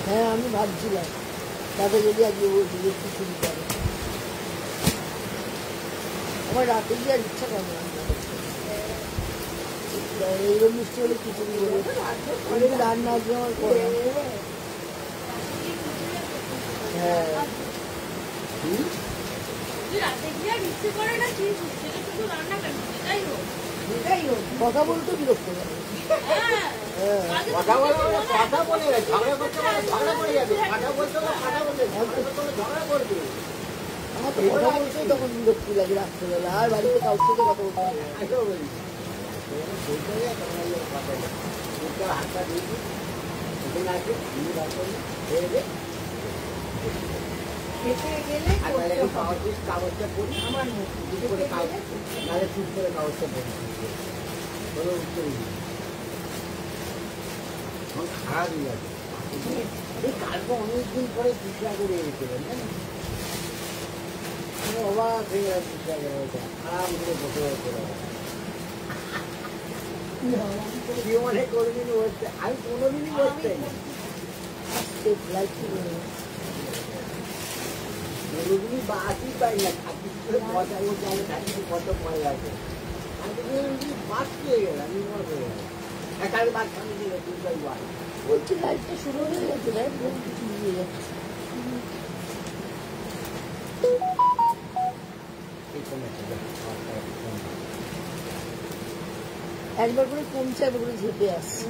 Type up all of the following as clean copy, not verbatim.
হ্যাঁ আমি ভাবছিলাম তাকে যদি আজকে বলছি যে খিচুড়ি করে, আমার রাতে গিয়ে আর ইচ্ছা করে না। এইরকম মিষ্টি হলে খিচুড়ি করে রান্না আজকে আমার করে। হ্যাঁ কথা বলতে বিরক্ত লাগে। আমার তো কথা বলতেই তখন বিরক্তি লাগে রাত্রেবেলা, আর বাড়িতে কাউর সাথে কথা বলতে কাগজটা করি আমার নাহলে চুপ করে কাগজটা পড়ি খারাপ হয়ে যাবে। কালকে অনেকদিন পরে চিকিৎসা করে এসেছিলেন জানেন, অবাক হয়ে গেল চিকিৎসা করে আরাম করে বসে জীবনে কোনোদিনই বসতে, আমি কোনোদিনই বসতে কোনোদিনই বাসই পাই না, থাকি করে পচা বসে আমি থাকি কত ভয় লাগে। আমি বাস পেয়ে গেলাম, আমি মনে করে গেলাম একাল বাস আমি দিল তিনটাই বাস বলছি লাইটটা শুরু হয়ে গেছে, একদম কিছু নিয়ে যাচ্ছে। একবার করে কমছে, একবার করে ঝেপে আসছে।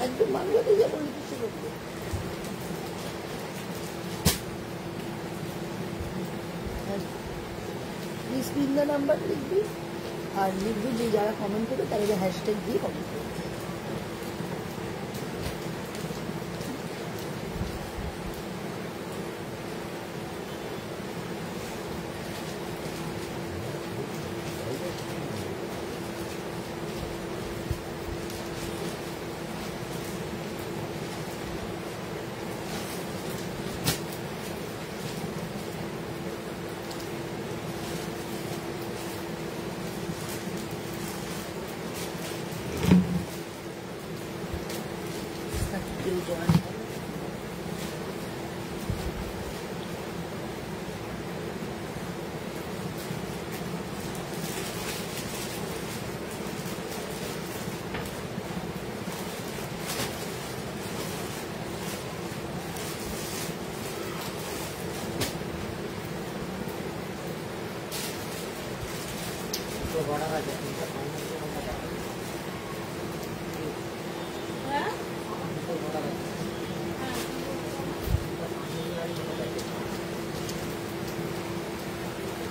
একদম বাংলাতে যাবো কিছু করতে। প্লিজ পিন দ্য নাম্বার লিখবি, আর লিখবি যে যারা কমেন্ট করবে তাদের হ্যাশট্যাগ দিয়ে কমেন্ট করবে।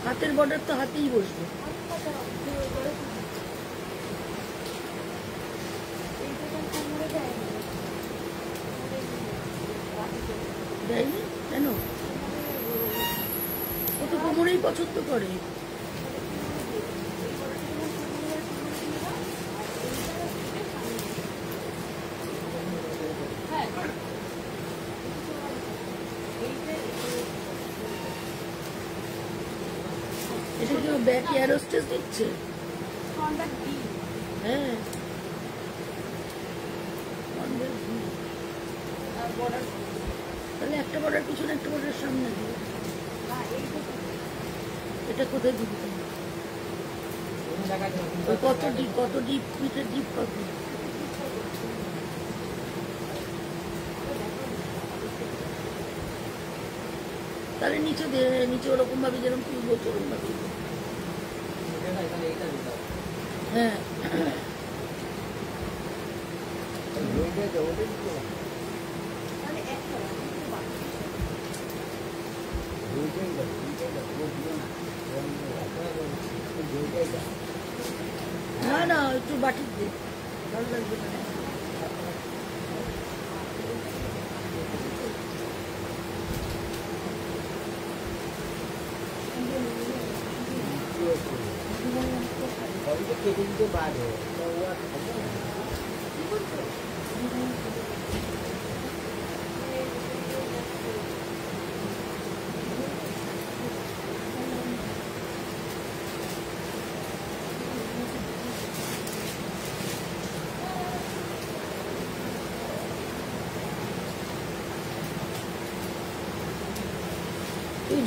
হাতের বর্ডার তো হাতেই বসবে। দেয়নি কেন? ও তো কোমরেই পছন্দ করে। এটা কি ব্যাক এয়ারোস্টেস দিচ্ছে? হ্যাঁ তাহলে একটা বর্ডার পিছনে একটা বর্ডার সামনে দিবে। এটা কোথায় দিবি? কত ডিপ মিটার ডিপ কত? তাহলে নিচে ওরকম ভাবে যেরকম তুই বলছো ওরকম ভাবে। হ্যাঁ না না একটু বাটির দে, ভালো লাগবে না। কেটে দিতে পারো, ওরা খাবে না।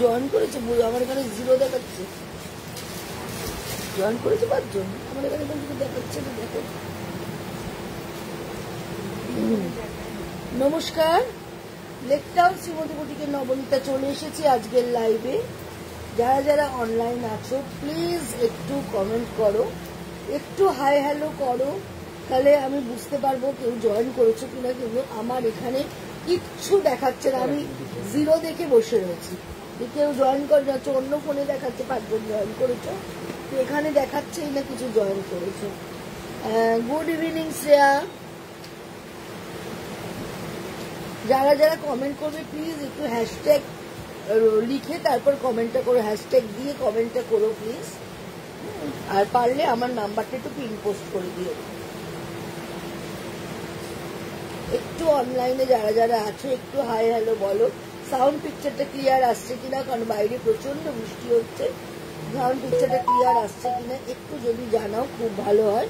জয়েন করেছে, আমার এখানে 0 দেখাচ্ছে। জয়েন করেছে 5 জন, আমার এখানে কিন্তু দেখাচ্ছে না। দেখো, নমস্কার, লেকটাউন শ্রীমতী বুটিকের নবনীতা চলে এসেছি আজকের লাইভে। যারা যারা অনলাইন আছো প্লিজ একটু কমেন্ট করো, একটু হাই হ্যালো করো, তাহলে আমি বুঝতে পারবো কেউ জয়েন করেছো কিনা। কিন্তু আমার এখানে কিচ্ছু দেখাচ্ছে না, আমি 0 দেখে বসে রয়েছি। কেউ জয়েন করে যাচ্ছে, অন্য ফোনে দেখাচ্ছে 5 জন জয়েন করেছো, এখানে দেখাচ্ছেই না কিছু জয়েন করেছো। Good evening Shreya. যারা যারা কমেন্ট করবে প্লিজ একটু হ্যাশট্যাগ লিখে তারপর কমেন্টটা করো, হ্যাশট্যাগ দিয়ে কমেন্টটা করো প্লিজ। আর পারলে আমার নাম্বারটা একটু পিন পোস্ট করে দিও। একটু অনলাইনে যারা যারা আছো একটু হাই হ্যালো বলো। সাউন্ড পিকচারটা ক্লিয়ার আসছে কিনা, কারণ বাইরে প্রচন্ড বৃষ্টি হচ্ছে। সাউন্ড পিকচারটা ক্লিয়ার আসছে কিনা একটু যদি জানাও খুব ভালো হয়।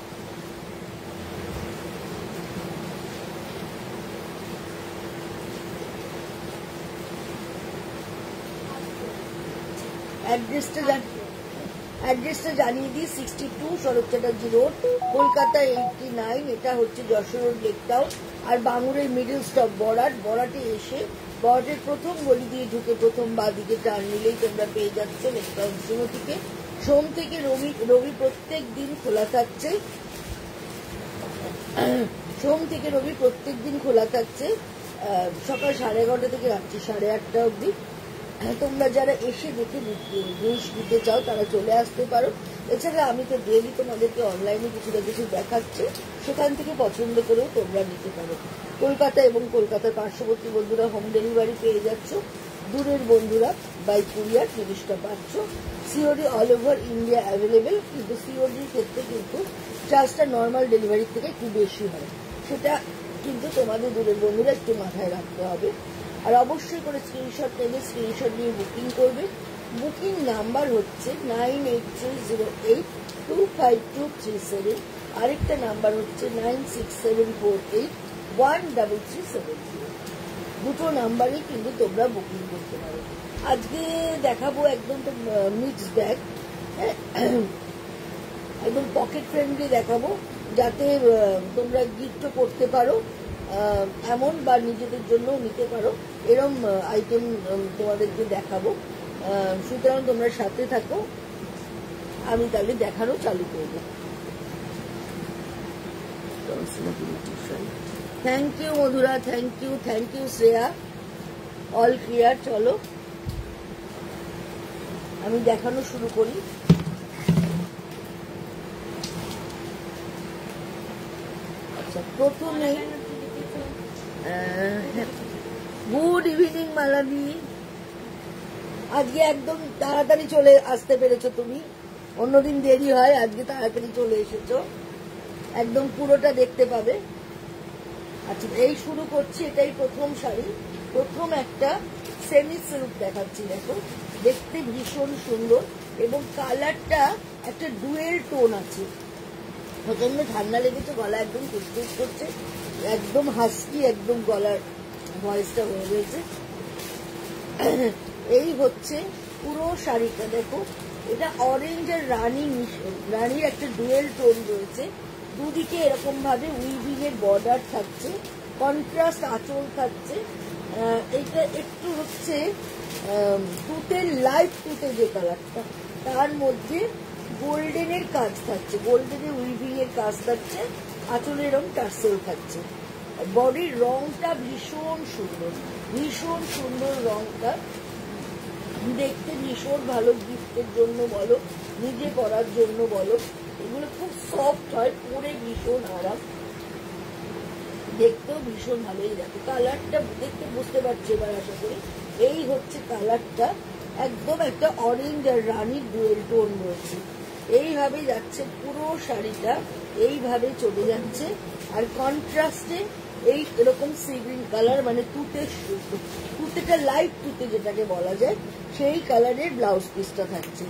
অ্যাড্রেসটা জানিয়ে দিই, 62 শরৎ চ্যাটার্জি রোড, কলকাতা 89। এটা হচ্ছে যশোর রোড লেকটাউন। আর বাঙুরের মিডল স্টপ বরাটে এসে বরাটের প্রথম গলি দিয়ে ঢুকে প্রথম বাঁদিকে টার্ন নিলেই তোমরা পেয়ে যাচ্ছ লেকটাউন শ্রীমতীকে। সোম থেকে রবি প্রত্যেক দিন খোলা থাকছে। সোম থেকে রবি প্রত্যেক দিন খোলা থাকছে সকাল 11:30 থেকে রাত্রি 8:30 অবধি। তোমরা যারা এসে দেখে জিনিস নিতে চাও তারা চলে আসতে পারো। এছাড়া আমি তো ডেইলি তোমাদেরকে অনলাইনে কিছু না কিছু দেখাচ্ছি, সেখান থেকে পছন্দ করেও তোমরা নিতে পারো। কলকাতা এবং কলকাতার পার্শ্ববর্তী বন্ধুরা হোম ডেলিভারি পেয়ে যাচ্ছ, দূরের বন্ধুরা বাই কুরিয়ার জিনিসটা পাচ্ছ। COD all over India available, কিন্তু সিওডির ক্ষেত্রে কিন্তু চার্জটা নর্মাল ডেলিভারির থেকে একটু বেশি হয়, সেটা কিন্তু তোমাদের দূরের বন্ধুরা একটু মাথায় রাখতে হবে। আর অবশ্যই করে স্ক্রিনশট নেবে, স্ক্রিনশট নিয়ে বুকিং করবে। বুকিং নাম্বার হচ্ছে 9830825237। আরেকটা নাম্বার হচ্ছে 9674813370। দুটো নাম্বারে কিন্তু তোমরা বুকিং করতে পারো। আজকে দেখাবো একদম তো মিক্স ব্যাগ, একদম পকেট ফ্রেন্ডলি দেখাবো, যাতে তোমরা গিফটও করতে পারো এমন, বা নিজেদের জন্য নিতে পারো এরম আইটেম তোমাদেরকে দেখাবো। সুতরাং তোমরা সাথে থাকো, আমি তাহলে দেখানো চালু করবো। Thank you Madhura, thank you Shreya, all clear. চলো আমি দেখানো শুরু করি। আচ্ছা, প্রথমে গুড ইভিনিং মালানি। আজকে একদম তাড়াতাড়ি চলে আসতে পেরেছো তুমি, অন্যদিন দেরি হয়, আজকে তাড়াতাড়ি চলে এসেছো, একদম পুরোটা দেখতে পাবে। আচ্ছা, এই শুরু করছি, এটাই প্রথম শাড়ি। প্রথম একটা সেমি সিল্ক দেখাচ্ছি, দেখো দেখতে ভীষণ সুন্দর এবং কালারটা একটা ডুয়েল টোন আছে। প্রচন্ড ঠান্ডা লেগেছে, গলা একদম কুচকুচ করছে, একদম হাস্কি একদম গলার ভয়েসটা হয়ে গেছে। এই হচ্ছে পুরো শাড়িটা, দেখো এটা অরেঞ্জ আর রানীর একটা ডুয়েল টোন রয়েছে। দুদিকে এরকম ভাবে উইভিং এর বর্ডার থাকছে, কন্ট্রাস্ট আঁচল থাকছে। এটা একটু হচ্ছে তুতের লাইট তুতে যে কালারটা, তার মধ্যে গোল্ডেনের কাজ থাকছে, গোল্ডেনের উইভিং এর কাজ থাকছে, আঁচলের এরকম টার্সেল থাকছে। বডির রংটা ভীষণ সুন্দর রংটা, দেখতে ভীষণ ভালো, গিফটের জন্য বলো, নিজে পরার জন্য বলো, এগুলো খুব সফট হয়, পরে ভীষণ আরাম, দেখতেও ভীষণ ভালোই। দেখো কালারটা দেখতে বুঝতে পারছি এবার আশা করি। এই হচ্ছে কালারটা, একদম একটা অরেঞ্জ আর রানীর ডুয়েল টোন রয়েছে। এইভাবে যাচ্ছে পুরো শাড়িটা, এইভাবে চলে যাচ্ছে। আর কন্ট্রাস্টে এই এরকম সি গ্রিন কালার, মানে তুতেটা লাইট তুতে যেটাকে বলা যায়, সেই কালারের ব্লাউজ পিসটা থাকছে।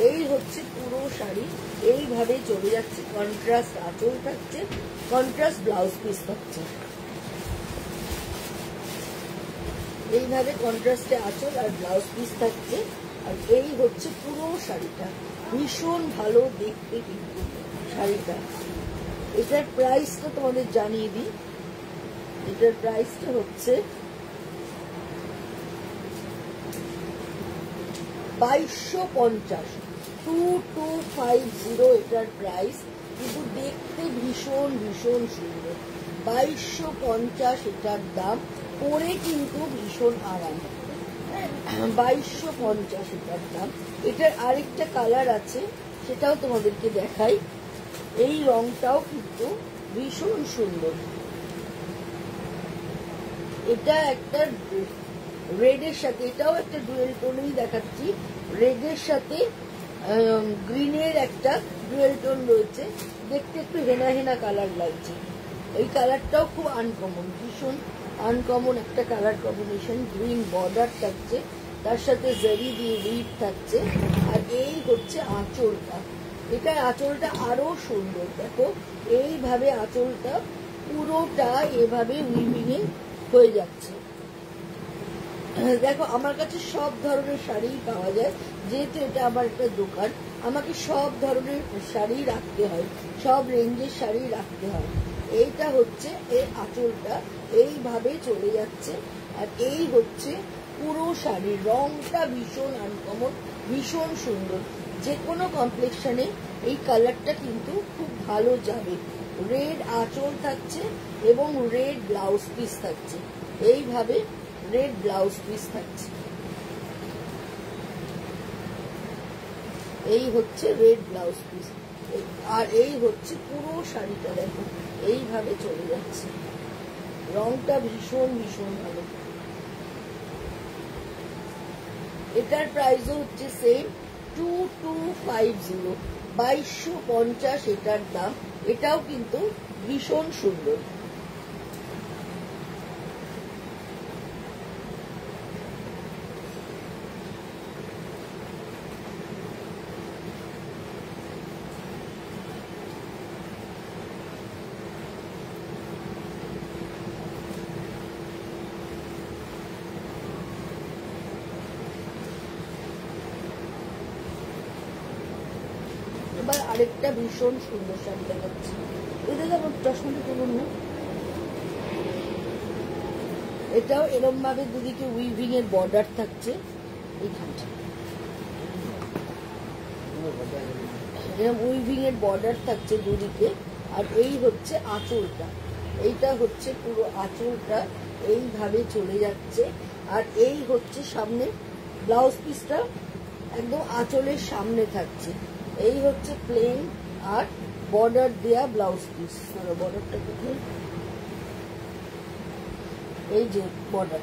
এই হচ্ছে পুরো শাড়ি, এইভাবে চলে যাচ্ছে। কন্ট্রাস্ট আঁচল থাকছে, কন্ট্রাস্ট ব্লাউজ পিস থাকছে। এইভাবে কন্ট্রাস্টে আঁচল আর ব্লাউজ পিস থাকছে। আর এই হচ্ছে পুরো শাড়িটা, ভীষণ ভালো দেখতে কিন্তু শাড়িটা। এটার প্রাইসটা তোমাদের জানিয়ে দিই। এটার প্রাইসটা হচ্ছে 2250, 2250 এটার প্রাইস। কিন্তু দেখতে ভীষণ ভীষণ সুন্দর। 2250 এটার দাম, পরে কিন্তু ভীষণ আরাম। 2250 এটার দাম। এটার আরেকটা কালার আছে, সেটাও তোমাদেরকে দেখাই। এই রংটাও কিন্তু ভীষণ সুন্দর। এটা একটা রেডের সাথে, এটাও একটা ডুয়েল টোনেই দেখাচ্ছি। রেডের সাথে গ্রিনের একটা ডুয়েল টোন রয়েছে, দেখতে একটু হেনা হেনা কালার লাগছে। এই কালারটাও খুব আনকমন, ভীষণ আনকমন একটা কালার কম্বিনেশন। গ্রিন বর্ডার থাকছে, তার সাথে জারি দিয়ে উইভ থাকছে। আর এই হচ্ছে আঁচলটা। এটার আঁচলটা আরো সুন্দর, দেখো এইভাবে আঁচলটা পুরোটা এভাবে উইভিং এ হয়ে যাচ্ছে। দেখো আমার কাছে সব ধরনের শাড়ি পাওয়া যায়, যেহেতু এটা আমার একটা দোকান, আমাকে সব ধরনের শাড়ি রাখতে হয়, সব রেঞ্জের শাড়ি রাখতে হয়। এইটা হচ্ছে এই আঁচলটা, এইভাবে চলে যাচ্ছে। আর এই হচ্ছে পুরো শাড়ির রংটা, ভীষণ আনকমন, ভীষণ সুন্দর। যে কোনো কমপ্লেকশনে এই কালারটা কিন্তু খুব ভালো যাবে। রেড আঁচল থাকছে এবং রেড ব্লাউজ পিস থাকছে, এইভাবে রেড ব্লাউজ পিস থাকছে। এই হচ্ছে রেড ব্লাউজ পিস। আর এই হচ্ছে পুরো শাড়িটা, দেখো এইভাবে চলে যাচ্ছে। রংটা ভীষণ ভীষণ ভালো। এটার প্রাইসও হচ্ছে সেম, 2250, 2250 এটার দাম। এটাও কিন্তু ভীষণ সুন্দর। এবার আরেকটা ভীষণ সুন্দর শাড়ি দেখাচ্ছি। এটা আমার চশমাটা তুলুন না। এটাও এরম ভাবে দুদিকে উইভিং এর বর্ডার থাকছে, এইখানটা এরকম উইভিং এর বর্ডার থাকছে দুদিকে। আর এই হচ্ছে আঁচলটা, এইটা হচ্ছে পুরো আঁচলটা, এইভাবে চলে যাচ্ছে। আর এই হচ্ছে সামনে ব্লাউজ পিসটা, একদম আঁচলের সামনে থাকছে। এই হচ্ছে প্লেন আর বর্ডার দেয়া ব্লাউজ পিস। বর্ডারটা কোথায়? এই যে বর্ডার,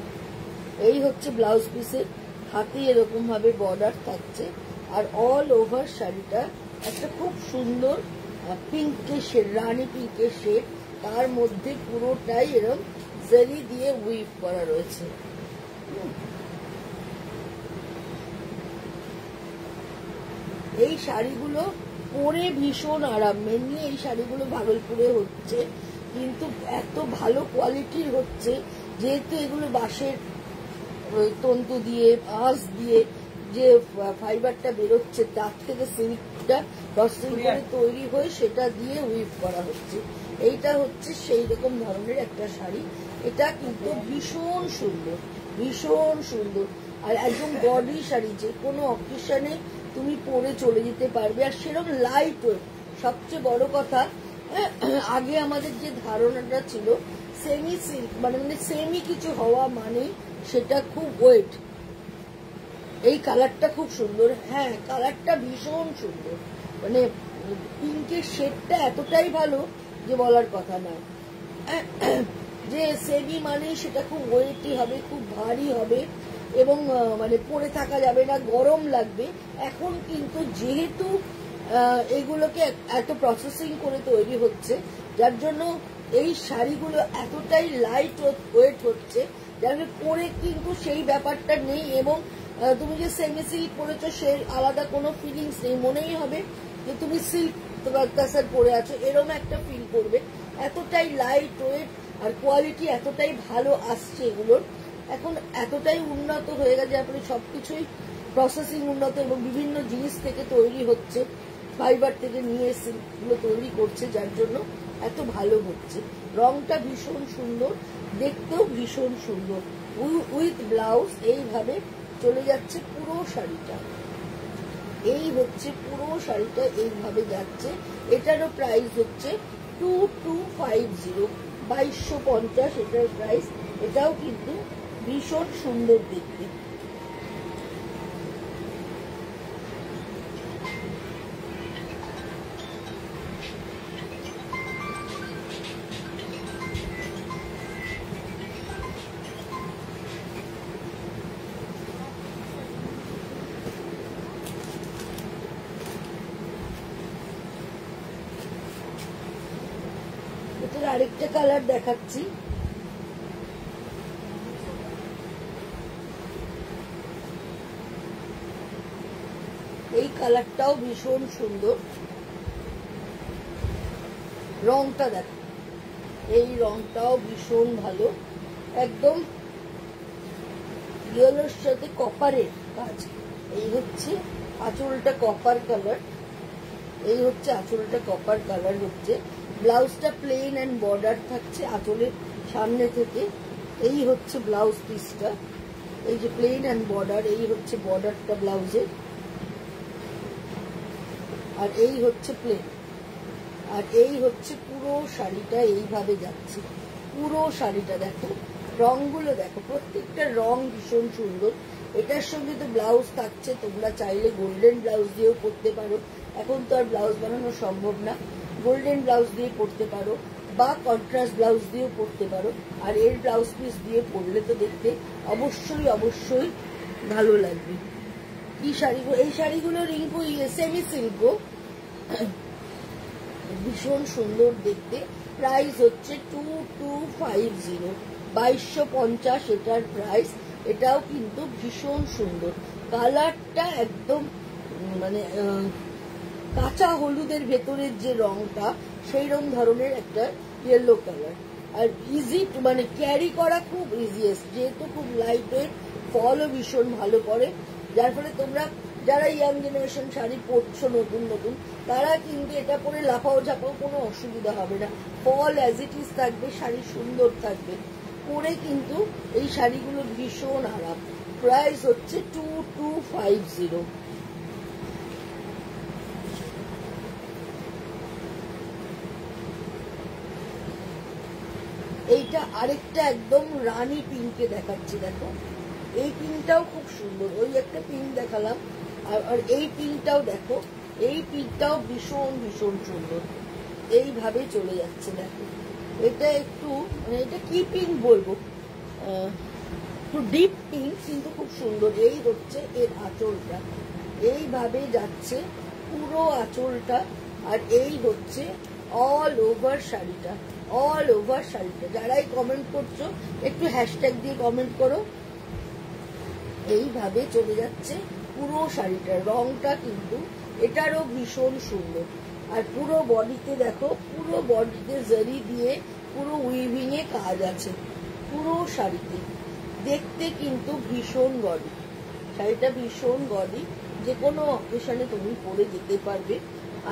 এই হচ্ছে ব্লাউজ পিসের হাতে এরকম ভাবে বর্ডার থাকছে। আর অল ওভার শাড়িটা একটা খুব সুন্দর পিঙ্কের শেড, রানী পিঙ্কের শেড, তার মধ্যে পুরোটাই এরকম জারি দিয়ে উইভ করা রয়েছে। এই শাড়িগুলো পরে ভীষণ আরাম। মেনলি এই শাড়িগুলো ভাগলপুরে হচ্ছে, কিন্তু এত ভালো কোয়ালিটির হচ্ছে, যেহেতু এগুলো বাঁশের তন্তু দিয়ে, আঁশ দিয়ে যে ফাইবারটা বেরোচ্ছে, তার থেকে সিল্কটা রসিং করে তৈরি হয়ে সেটা দিয়ে উইভ করা হচ্ছে। এইটা হচ্ছে সেই রকম ধরনের একটা শাড়ি। এটা কিন্তু ভীষণ সুন্দর, ভীষণ সুন্দর। আর একদম বডি শাড়ি, যে কোনো অকেশনে তুমি পরে চলে যেতে পারবে। আর সেরকম লাইট ওয়েট। সবচেয়ে বড় কথা, আগে আমাদের যে ধারণাটা ছিল সেমি সিল্ক মানে সেমি কিছু হওয়া মানে সেটা খুব ওয়েট। এই কালারটা খুব সুন্দর। হ্যাঁ, কালারটা ভীষণ সুন্দর, মানে পিঙ্কের শেডটা এতটাই ভালো যে বলার কথা নয়। যে সেমি মানে সেটা খুব ওয়েটি হবে, খুব ভারী হবে এবং মানে পরে থাকা যাবে না, গরম লাগবে। এখন কিন্তু যেহেতু এগুলোকে এত প্রসেসিং করে তৈরি হচ্ছে, যার জন্য এই শাড়িগুলো এতটাই লাইট ওয়েট হচ্ছে, যার পরে কিন্তু সেই ব্যাপারটা নেই। এবং তুমি যে সেমি সিল্ক পরেছো সে আলাদা কোনো ফিলিংস নেই, মনেই হবে যে তুমি সিল্ক তাসার পরে আছো, এরকম একটা ফিল করবে। এতটাই লাইট ওয়েট আর কোয়ালিটি এতটাই ভালো আসছে এগুলোর। এখন এতটাই উন্নত হয়ে গেছে, আপনি সবকিছুই প্রসেসিং উন্নত এবং বিভিন্ন জিনিস থেকে তৈরি হচ্ছে, ফাইবার থেকে নিয়ে সিল্কগুলো তৈরি করছে, যার জন্য এত ভালো হচ্ছে। রংটা ভীষণ সুন্দর, দেখতেও ভীষণ সুন্দর। উইথ ব্লাউজ এইভাবে চলে যাচ্ছে পুরো শাড়িটা। এই হচ্ছে পুরো শাড়িটা এইভাবে যাচ্ছে। এটারও প্রাইস হচ্ছে 2250, 2250 এটার প্রাইস। এটাও কিন্তু ভীষণ সুন্দর দেখতে। এটার আরেকটা কালার দেখাচ্ছি। এই কালারটাও ভীষণ সুন্দর, রংটা দেখো, এই রংটাও ভীষণ ভালো, একদম ইয়েলোর সাথে কপারের কাজ। এই হচ্ছে আঁচলটা কপার কালার, এই হচ্ছে আঁচলটা কপার কালার হচ্ছে। ব্লাউজটা প্লেন অ্যান্ড বর্ডার থাকছে আঁচলের সামনে থেকে। এই হচ্ছে ব্লাউজ পিসটা, এই যে প্লেন অ্যান্ড বর্ডার, এই হচ্ছে বর্ডারটা ব্লাউজের, আর এই হচ্ছে প্লেন, আর এই হচ্ছে পুরো শাড়িটা এইভাবে যাচ্ছে। পুরো শাড়িটা দেখো, রংগুলো দেখো, প্রত্যেকটা রং ভীষণ সুন্দর। এটার সঙ্গে তো ব্লাউজ থাকছে, তোমরা চাইলে গোল্ডেন ব্লাউজ দিয়েও পরতে পারো। এখন তো আর ব্লাউজ বানানো সম্ভব না, গোল্ডেন ব্লাউজ দিয়ে পরতে পারো বা কন্ট্রাস্ট ব্লাউজ দিয়েও পরতে পারো। আর এর ব্লাউজ পিস দিয়ে পরলে তো দেখতে অবশ্যই অবশ্যই ভালো লাগবে। কি শাড়িগুলো, এই শাড়িগুলো রিঙ্কু সেমি সিল্কও, ভীষণ সুন্দর দেখতে। প্রাইস হচ্ছে 2250, 2250 এটার প্রাইস। এটাও কিন্তু ভীষণ সুন্দর, কালারটা একদম মানে কাঁচা হলুদের ভেতরের যে রংটা সেই রকম ধরনের একটা ইয়েলো কালার। আর ইজি মানে ক্যারি করা খুব ইজিয়েস্ট, যেহেতু খুব লাইট ওয়েট, ফলও ভীষণ ভালো পড়ে, যার ফলে তোমরা যারা ইয়াং জেনারেশন শাড়ি পরছো নতুন নতুন, তারা কিন্তু এটা পরে লাফাও ঝাপাও কোনো অসুবিধা হবে না। ফল অ্যাজ ইট ইজ থাকবে, শাড়ি সুন্দর থাকবে, পরে কিন্তু এই শাড়িগুলো ভীষণ আরাম। প্রাইস হচ্ছে 2250। এইটা আরেকটা একদম রানী পিঙ্কে দেখাচ্ছি, দেখো এই পিঙ্কটাও খুব সুন্দর। ওই একটা পিঙ্ক দেখালাম, আর এই পিঙ্কটাও দেখো, এই পিঙ্কটাও ভীষণ ভীষণ সুন্দর। এইভাবে চলে যাচ্ছে দেখো। এটা একটু মানে এটা কি পিঙ্ক বলবো, একটু ডিপ পিঙ্ক কিন্তু খুব সুন্দর। এই হচ্ছে এর আঁচলটা, এইভাবে যাচ্ছে পুরো আঁচলটা, আর এই হচ্ছে অল ওভার শাড়িটা, অল ওভার শাড়িটা। যারাই কমেন্ট করছো একটু হ্যাশট্যাগ দিয়ে কমেন্ট করো। এইভাবে চলে যাচ্ছে পুরো শাড়িটা, রংটা কিন্তু এটারও ভীষণ সুন্দর। আর পুরো বডিতে দেখো, পুরো বডিতে জারি দিয়ে পুরো উইভিং এ কাজ আছে পুরো শাড়িতে, দেখতে কিন্তু ভীষণ গদি। শাড়িটা ভীষণ গদি, যে কোনো অকেশনে তুমি পরে যেতে পারবে।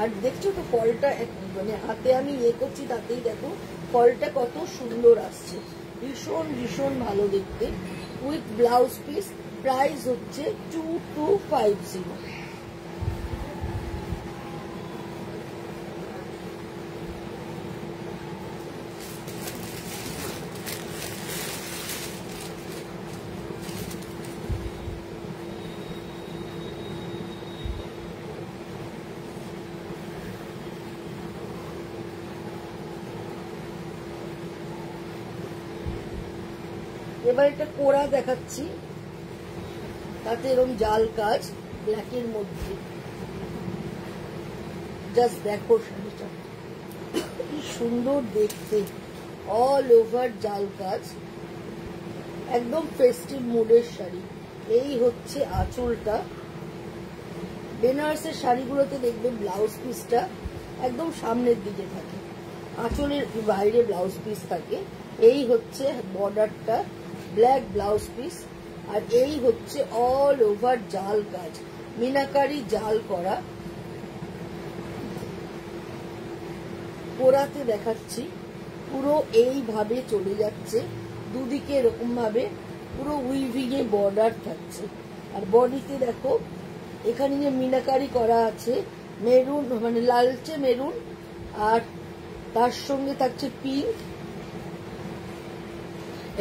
আর দেখছো তো ফলটা মানে হাতে আমি ইয়ে করছি তাতেই দেখো ফলটা কত সুন্দর আসছে, ভীষণ ভীষণ ভালো দেখতে। উইথ ব্লাউজ পিস, প্রাইস হচ্ছে 2250। এবার একটা কোড়া দেখাচ্ছি, তাতে এরকম জাল কাজ ব্ল্যাকের মধ্যে। জাস্ট দেখো শাড়িটা কি সুন্দর দেখতে, অল ওভার জাল কাজ, একদম ফেস্টিভ মুডের শাড়ি। এই হচ্ছে আঁচলটা। বেনারসের শাড়িগুলোতে দেখবে ব্লাউজ পিসটা একদম সামনের দিকে থাকে, আঁচলের বাইরে ব্লাউজ পিস থাকে। এই হচ্ছে বর্ডারটা, ব্ল্যাক ব্লাউজ পিস, আর এই হচ্ছে অল ওভার জাল কাজ, মিনাকারি জাল করা। পোড়াতে দেখাচ্ছি, পুরো এইভাবে চলে যাচ্ছে, দুদিকে এরকম ভাবে পুরো উইভিং এ বর্ডার থাকছে। আর বডিতে দেখো এখানে যে মিনাকারি করা আছে, মেরুন মানে লালচে মেরুন, আর তার সঙ্গে থাকছে পিঙ্ক।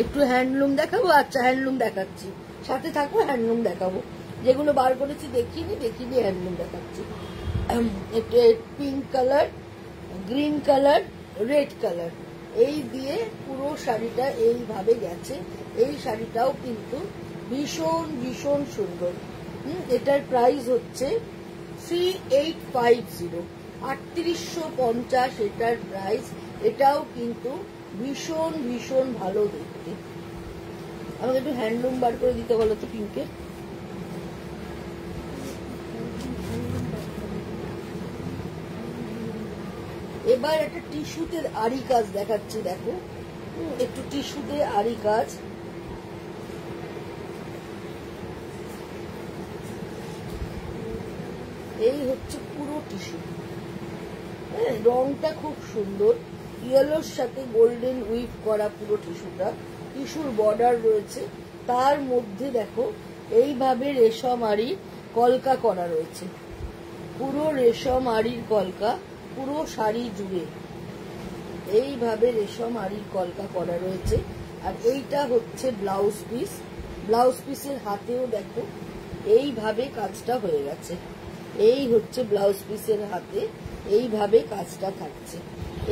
একটু হ্যান্ডলুম দেখাবো? আচ্ছা হ্যান্ডলুম দেখাচ্ছি, সাথে থাকবো, হ্যান্ডলুম দেখাবো। যেগুলো বার করেছি দেখিয়ে হ্যান্ডলুম দেখাচ্ছি। একটু pink colour, green colour, red colour, এই দিয়ে পুরো শাড়িটা এইভাবে গেছে। এই শাড়িটাও কিন্তু ভীষণ ভীষণ সুন্দর। এটার প্রাইস হচ্ছে 3850, 3850 এটার প্রাইস। এটাও কিন্তু ভীষণ ভীষণ ভালো দেখতে। আমাকে একটু হ্যান্ডলুম বার করে দিতে বলো তো পিঙ্কে। এবার একটা টিস্যুতে আরি কাজ দেখাচ্ছি, দেখো একটু টিস্যুতে আরি কাজ। এই হচ্ছে পুরো টিস্যু, রংটা খুব সুন্দর, ইয়েলোর সাথে গোল্ডেন উইভ করা পুরো টিস্যুটা। টিস্যুর বর্ডার রয়েছে, তার মধ্যে দেখো এইভাবে রেশম আড়ি কলকা করা রয়েছে, পুরো রেশম আড়ির কলকা পুরো শাড়ি জুড়ে এইভাবে রেশম আড়ির কলকা করা রয়েছে। আর এইটা হচ্ছে ব্লাউজ পিস, ব্লাউজ পিসের হাতেও দেখো এইভাবে কাজটা হয়ে গেছে। এই হচ্ছে ব্লাউজ পিসের হাতে এইভাবে কাজটা থাকছে।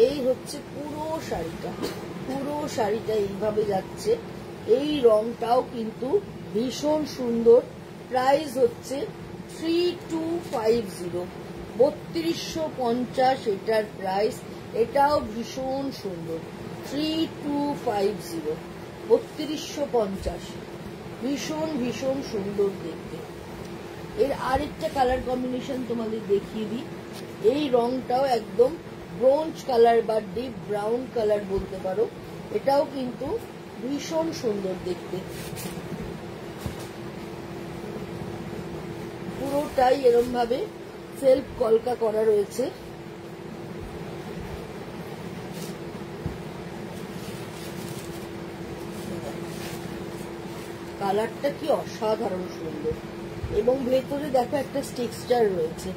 এই হচ্ছে পুরো শাড়িটা, পুরো শাড়িটা এইভাবে যাচ্ছে। এই রংটাও কিন্তু ভীষণ সুন্দর। প্রাইস হচ্ছে 3250, 3250 এটার প্রাইস। এটাও ভীষণ সুন্দর, 3250, 3250, ভীষণ ভীষণ সুন্দর দেখতে। এর আরেকটা কালার কম্বিনেশন তোমাদের দেখিয়ে দিই। এই রংটাও একদম ব্রোঞ্জ কালার বা ডিপ ব্রাউন কালার বলতে পারো, এটাও কিন্তু ভীষণ সুন্দর দেখতে। পুরোটাই এরম ভাবে সেলফ কলকা করা রয়েছে। কালারটা কি অসাধারণ সুন্দর। এবং ভেতরে দেখো একটা টেক্সচার রয়েছে,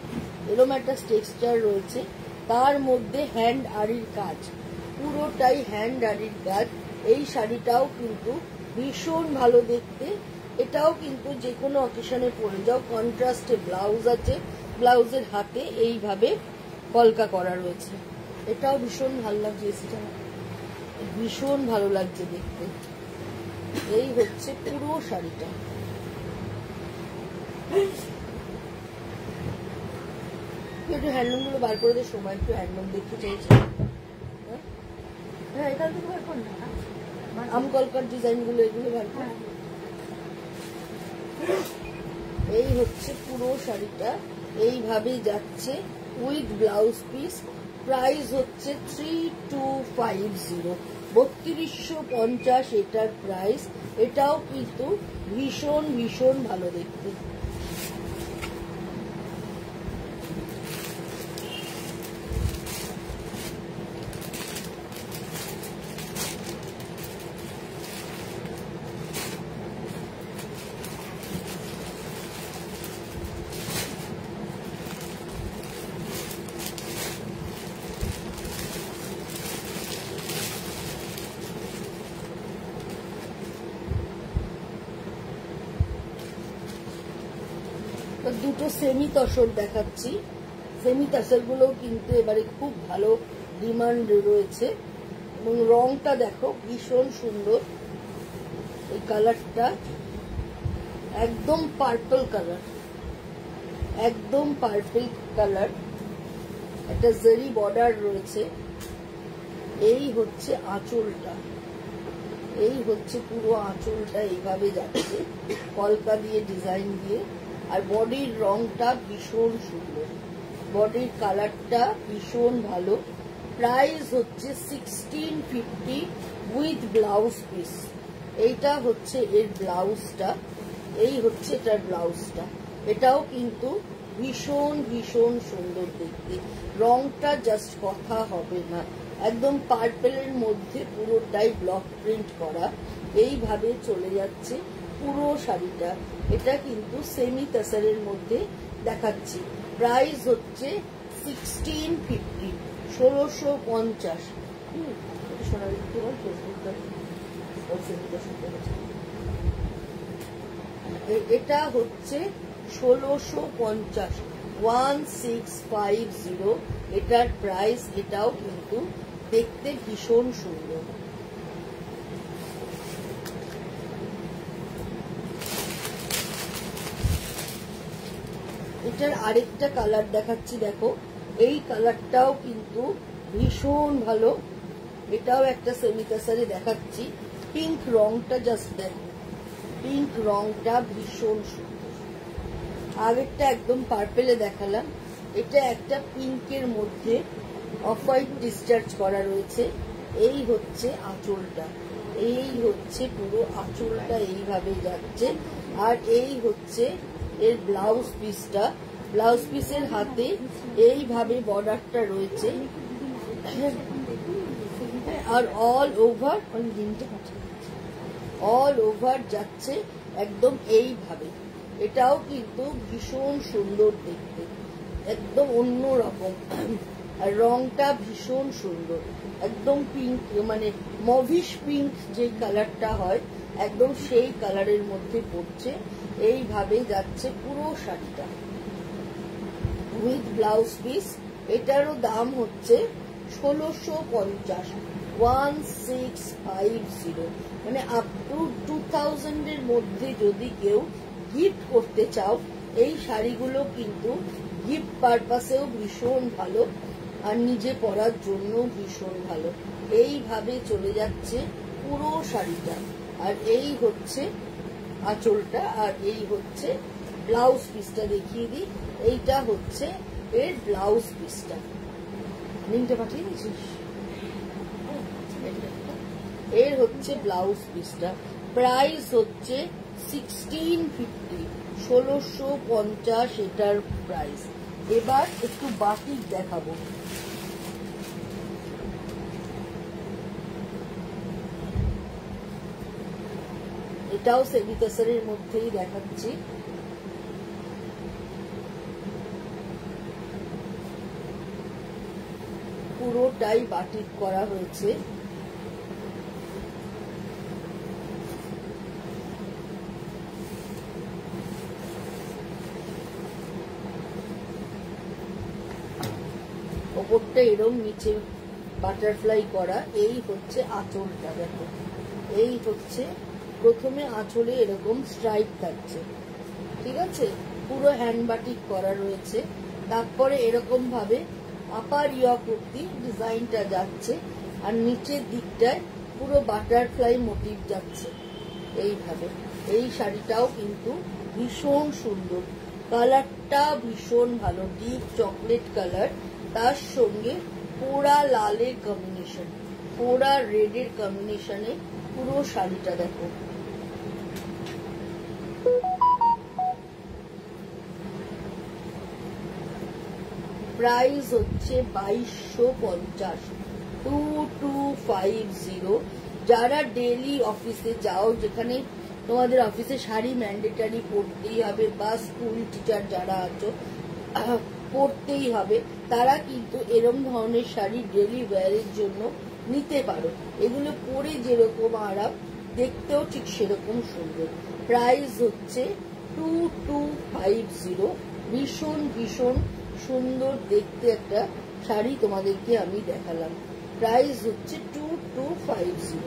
এরকম একটা টেক্সচার রয়েছে, তার মধ্যে হ্যান্ড আড়ির কাজ, পুরোটাই হ্যান্ড আড়ির কাজ। এই শাড়িটাও কিন্তু ভীষণ ভালো দেখতে। এটাও কিন্তু যে কোনো অকেশনে পরে যাও, কন্ট্রাস্টে ব্লাউজ আছে, ব্লাউজের হাতে এইভাবে কলকা করা রয়েছে। এটাও ভীষণ ভালো লাগছে, ভীষণ ভালো লাগছে দেখতে। এই হচ্ছে পুরো শাড়িটা। একটু হ্যান্ডলুম গুলো বার করে দিয়ে সময় একটু হ্যান্ডলুম দেখতে চাইছি। হ্যাঁ এখান থেকে বার কর না, আম কলকার ডিজাইন গুলো এগুলো বার কর। এই হচ্ছে পুরো শাড়িটা এইভাবে যাচ্ছে উইথ ব্লাউজ পিস। প্রাইস হচ্ছে 3250, 3250 এটার প্রাইস। এটাও কিন্তু ভীষণ ভীষণ ভালো দেখতে। দুটো সেমি তসর দেখাচ্ছি, সেমি তসর গুলো কিন্তু এবারে খুব ভালো ডিমান্ড রয়েছে। এবং রংটা দেখো ভীষণ সুন্দর, এই কালারটা একদম পার্পল কালার, একদম পার্পল কালার। একটা জারি বর্ডার রয়েছে। এই হচ্ছে আঁচলটা, এই হচ্ছে পুরো আঁচলটা এইভাবে যাচ্ছে কলকা দিয়ে ডিজাইন দিয়ে। আর বডির রংটা ভীষণ সুন্দর, বডির কালারটা ভীষণ ভালো। প্রাইস হচ্ছে 1650 উইথ ব্লাউজ পিস। এইটা হচ্ছে এর ব্লাউজটা, এই হচ্ছে এটার ব্লাউজটা। এটাও কিন্তু ভীষণ ভীষণ সুন্দর দেখতে, রংটা জাস্ট কথা হবে না, একদম পার্পেলের মধ্যে পুরোটাই ব্লক প্রিন্ট করা। এইভাবে চলে যাচ্ছে পুরো শাড়িটা। এটা কিন্তু সেমি তাসারের মধ্যে দেখাচ্ছি। প্রাইস হচ্ছে 1650, 1650। এটা হচ্ছে 1650, 1650 এটার প্রাইস। এটাও কিন্তু দেখতে ভীষণ সুন্দর। এটার আরেকটা কালার দেখাচ্ছি, দেখো এই কালারটাও কিন্তু ভীষণ ভালো। এটাও একটা সেমি কাসারে দেখাচ্ছি। পিঙ্ক রংটা জাস্ট দেখো, পিঙ্ক রংটা ভীষণ সুন্দর। আগেরটা একদম পার্পেলে দেখালাম, এটা একটা পিঙ্কের মধ্যে অফ হোয়াইট ডিসচার্জ করা রয়েছে। এই হচ্ছে আঁচলটা, এই হচ্ছে পুরো আঁচলটা এইভাবে যাচ্ছে। আর এই হচ্ছে এর ব্লাউজ পিসটা। ব্লাউজ পিসের হাতে এইভাবে বর্ডারটা রয়েছে। আর অল ওভার যাচ্ছে একদম এইভাবে। এটাও কিন্তু ভীষণ সুন্দর দেখতে, একদম অন্য রকম। আর রংটা ভীষণ সুন্দর, একদম পিঙ্ক, মানে মভিশ পিঙ্ক যে কালারটা হয় একদম সেই কালারের মধ্যে পড়ছে। এইভাবে যাচ্ছে পুরো শাড়িটা উইথ ব্লাউজ পিস। এটারও দাম হচ্ছে 1650, 1650। মানে আপ টু 2000 এর মধ্যে যদি কেউ গিফট করতে চাও, এই শাড়িগুলো কিন্তু গিফট পারপাসেও ভীষণ ভালো, আর নিজে পরার জন্য ভীষণ ভালো। এইভাবে চলে যাচ্ছে পুরো শাড়িটা। আর এই হচ্ছে আঁচলটা, আর এই হচ্ছে ব্লাউজ পিসটা। দেখিয়ে দিই, এইটা হচ্ছে এর ব্লাউজ পিসটা। লিঙ্কটা পাঠিয়ে দিয়েছিস? এর হচ্ছে ব্লাউজ পিসটা। প্রাইস হচ্ছে 1650, 1650 এটার প্রাইস। এবার একটু বাটিক দেখাবো। এটাও সেমি তাসারের মধ্যেই দেখাচ্ছি। পুরোটাই বাটিক করা হয়েছে। ওপরটা এরম, নিচে বাটারফ্লাই করা। এই হচ্ছে আঁচলটা, দেখো এই হচ্ছে প্রথমে আঁচলে এরকম স্ট্রাইপ থাকছে, ঠিক আছে, পুরো হ্যান্ড বাটিক করা রয়েছে। তারপরে এরকম ভাবে আপার ইয়ক অব্দি ডিজাইনটা যাচ্ছে, আর নিচের দিকটায় পুরো বাটারফ্লাই মোটিভ যাচ্ছে এইভাবে। এই শাড়িটাও কিন্তু ভীষণ সুন্দর, কালারটা ভীষণ ভালো, ডিপ চকলেট কালার, তার সঙ্গে পোড়া লালের কম্বিনেশন, পোড়া রেডের কম্বিনেশনে পুরো শাড়িটা দেখো। প্রাইস হচ্ছে 2250, 2250। যারা ডেইলি অফিসে যাও, যেখানে তোমাদের অফিসে শাড়ি ম্যান্ডেটারি পরতেই হবে, বা স্কুল টিচার যারা আছো পরতেই হবে, তারা কিন্তু এরম ধরনের শাড়ি ডেইলি ওয়্যারের জন্য নিতে পারো। এগুলো পরে যেরকম আরাম, দেখতেও ঠিক সেরকম সুন্দর। প্রাইস হচ্ছে 2250। ভীষণ ভীষণ সুন্দর দেখতে একটা শাড়ি তোমাদেরকে আমি দেখালাম। প্রাইস হচ্ছে 2250।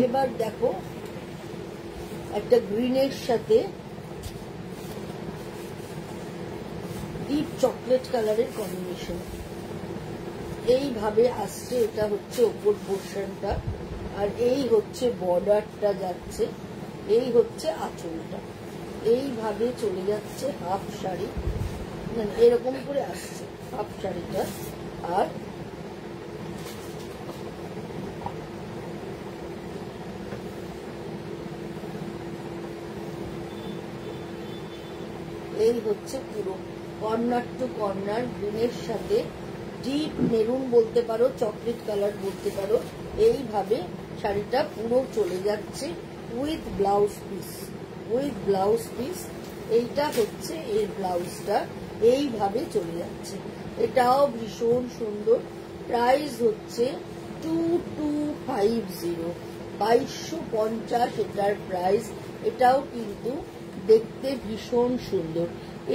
এবার দেখো একটা গ্রিনের সাথে ডিপ চকলেট কালারের কম্বিনেশন, এইভাবে আসছে। এটা হচ্ছে ওপর পোর্শনটা, আর এই হচ্ছে বর্ডারটা যাচ্ছে, এই হচ্ছে আঁচলটা, এইভাবে চলে যাচ্ছে হাফ শাড়ি, এরকম করে আসছে হাফ শাড়িটা। আর এই হচ্ছে পুরো কর্নার টু কর্নার গ্রিনের সাথে ডিপ মেরুন বলতে পারো, চকলেট কালার বলতে পারো, এইভাবে শাড়িটা পুরো চলে যাচ্ছে উইথ ব্লাউজ পিস। এইটা হচ্ছে এর ব্লাউজটা, এইভাবে চলে যাচ্ছে। এটাও ভীষণ সুন্দর। প্রাইস হচ্ছে 2250, 2250 এটার প্রাইস। এটাও কিন্তু দেখতে ভীষণ সুন্দর।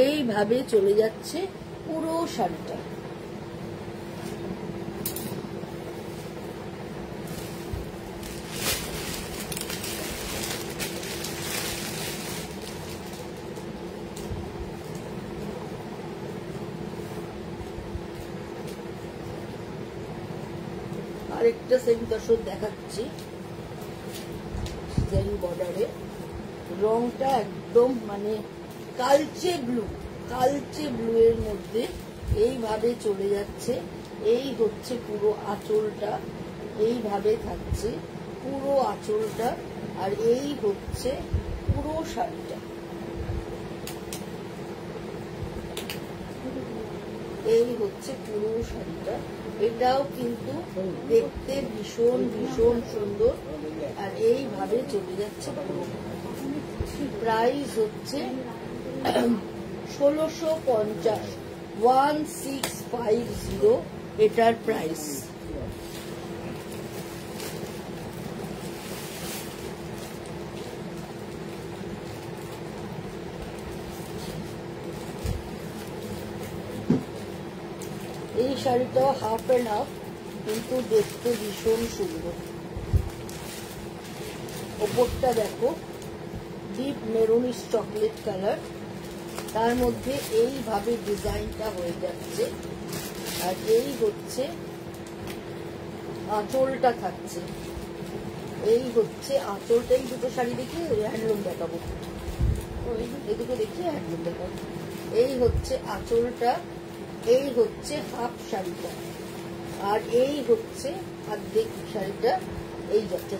এইভাবে চলে যাচ্ছে পুরো শাড়িটা। আরেকটা সেমি তসর দেখাচ্ছি জারি বর্ডারে। রংটা একদম মানে কালচে ব্লু এর মধ্যে এইভাবে চলে যাচ্ছে। এই হচ্ছে পুরো আঁচলটা, এইভাবে থাকছে পুরো আঁচলটা, আর এই হচ্ছে পুরো শাড়িটা। এই হচ্ছে পুরো শাড়িটা। এটাও কিন্তু দেখতে ভীষণ ভীষণ সুন্দর, আর এইভাবে চলে যাচ্ছে পুরো। প্রাইস হচ্ছে 1650, 1650 এটার প্রাইস। এই শাড়িটাও হাফ অ্যান্ড হাফ, কিন্তু দেখতে ভীষণ সুন্দর। ওপরটা দেখো ডিপ মেরুনিশ চকলেট কালার, তার মধ্যে এইভাবে ডিজাইনটা হয়ে যাচ্ছে, আর এই হচ্ছে আঁচলটা থাকছে। এই হচ্ছে আঁচলটা। এই দুটো শাড়ি দেখিয়ে হ্যান্ডলুম দেখাবো, এই দুটো দেখিয়ে হ্যান্ডলুম দেখাবো। এই হচ্ছে আঁচলটা, এই হচ্ছে হাফ শাড়িটা, আর এই হচ্ছে অর্ধেক শাড়িটা। এই যাচ্ছে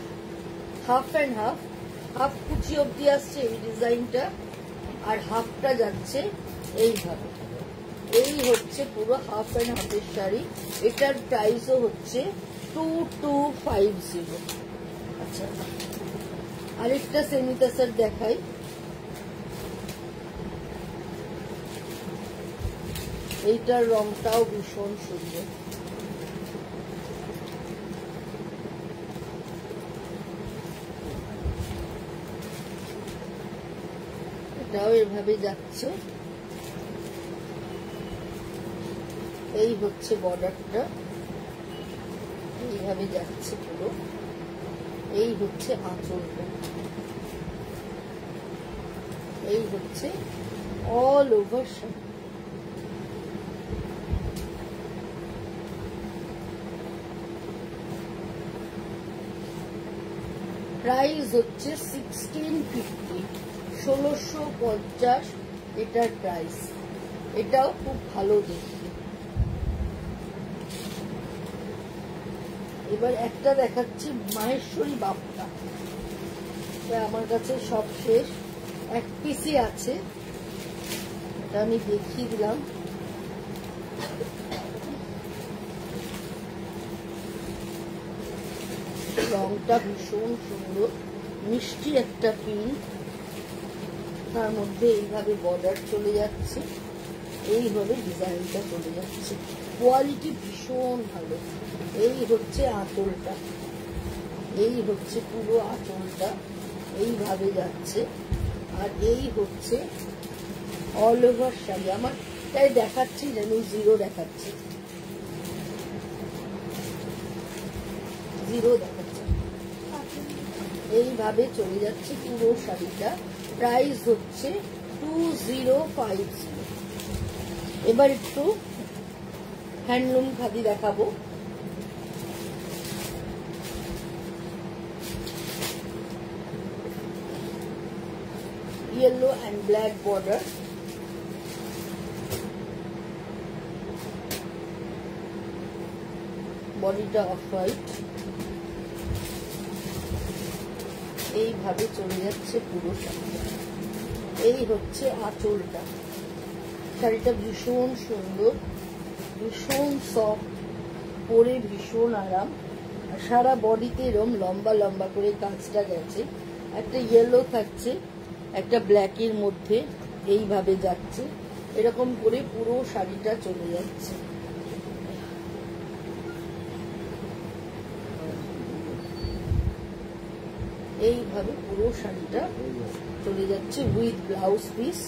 হাফ অ্যান্ড হাফ, হাফ কুচি অব্দি আসছে এই ডিজাইনটা, আর হাফটা যাচ্ছে এইভাবে। এই হচ্ছে পুরো হাফ অ্যান্ড হাফের শাড়ি। এটার প্রাইসও হচ্ছে 2250। আচ্ছা, আরেকটা সেমি তাসার দেখাই। এইটার রংটাও ভীষণ সুন্দর। এটাও এভাবে যাচ্ছে। এই হচ্ছে বর্ডারটা, এইভাবে যাচ্ছে পুরো। এই হচ্ছে আঁচলটা, এই হচ্ছে অল ওভার শাড়ি। প্রাইস হচ্ছে 1650, 1650 এটার প্রাইস। এটাও খুব ভালো দেখতে। এবার একটা দেখাচ্ছি মাহেশ্বরী বাপ্পা। আমার কাছে সব শেষ, এক পিসই আছে, এটা আমি দেখিয়ে দিলাম। রংটা ভীষণ সুন্দর, মিষ্টি একটা পিঙ্ক, তার মধ্যে এইভাবে বর্ডার চলে যাচ্ছে, এইভাবে ডিজাইনটা চলে যাচ্ছে। কোয়ালিটি ভীষণ ভালো। এই হচ্ছে আঁচলটা, এই হচ্ছে পুরো আঁচলটা, এইভাবে যাচ্ছে, আর এই হচ্ছে অল ওভার শাড়ি। আমার তাই দেখাচ্ছি যেন জিরো দেখাচ্ছি, জিরো দেখাচ্ছি। এইভাবে চলে যাচ্ছে পুরো শাড়িটা। প্রাইস হচ্ছে 2050। এবার একটু হ্যান্ডলুম খাদি দেখাবো। ইয়েলো অ্যান্ড ব্ল্যাক বর্ডার, বডিটা অফ হোয়াইট, এইভাবে চলে যাচ্ছে পুরো শাড়িটা। এই হচ্ছে আঁচলটা। শাড়িটা ভীষণ সুন্দর, ভীষণ সফট, পরে ভীষণ আরাম। আর সারা বডিতে এরম লম্বা লম্বা করে কাজটা গেছে। একটা ইয়েলো থাকছে, একটা ব্ল্যাকের মধ্যে এইভাবে যাচ্ছে, এরকম করে পুরো শাড়িটা চলে যাচ্ছে। এইভাবে পুরো শাড়িটা চলে যাচ্ছে উইথ ব্লাউজ পিস।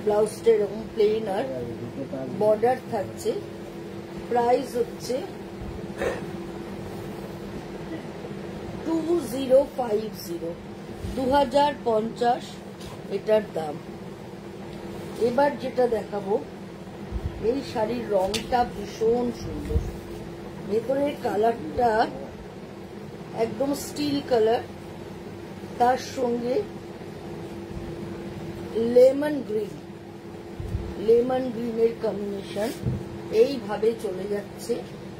ব্লাউজটা এরকম প্লেন আর বর্ডার থাকছে। প্রাইস হচ্ছে 2050, 2050 এটার দাম। এবার যেটা দেখাবো, এই শাড়ির রংটা ভীষণ সুন্দর। ভেতরের কালারটা একদম স্টিল কালার, তার সঙ্গে লেমন গ্রিনের কম্বিনেশন। এইভাবে চলে যাচ্ছে।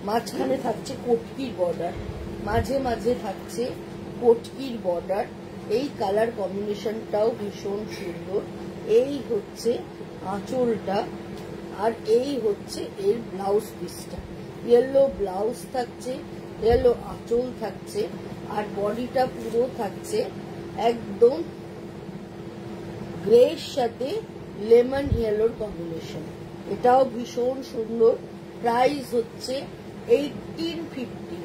মাঝখানে থাকছে কটকির বর্ডার, মাঝে মাঝে থাকছে কটকির বর্ডার। এই কালার কম্বিনেশনটাও ভীষণ সুন্দর। এই হচ্ছে আঁচলটা, আর এই হচ্ছে এর ব্লাউজ পিসটা। ইয়েলো ব্লাউজ থাকছে, ইয়েলো আঁচল থাকছে, আর বডিটা পুরো থাকছে একদম গ্রের সাথে লেমন ইয়েলোর কম্বিনেশন। এটাও ভীষণ সুন্দর। প্রাইস হচ্ছে 1850,